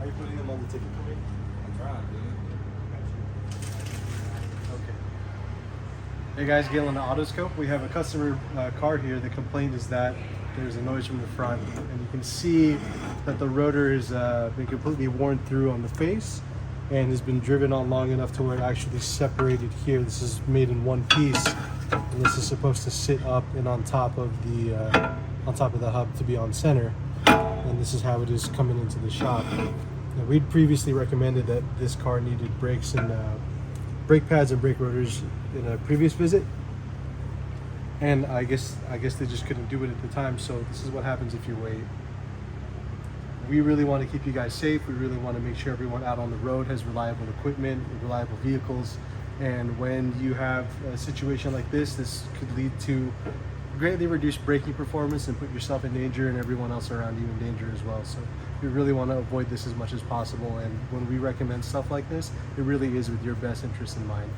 Are you putting them on the ticket for me? I'm trying, dude. Okay. Hey guys, Galen at Autoscope. We have a customer car here. The complaint is that there's a noise from the front, and you can see that the rotor has been completely worn through on the face and has been driven on long enough to where it actually separated here. This is made in one piece, and this is supposed to sit up and on top of the hub to be on center. And this is how it is coming into the shop. Now, we'd previously recommended that this car needed brakes and brake pads and brake rotors in a previous visit, and I guess they just couldn't do it at the time. So this is what happens if you wait. We really want to keep you guys safe. We really want to make sure everyone out on the road has reliable equipment, reliable vehicles, and when you have a situation like this could lead to greatly reduced braking performance and put yourself in danger and everyone else around you in danger as well. So we really want to avoid this as much as possible, and when we recommend stuff like this, it really is with your best interest in mind.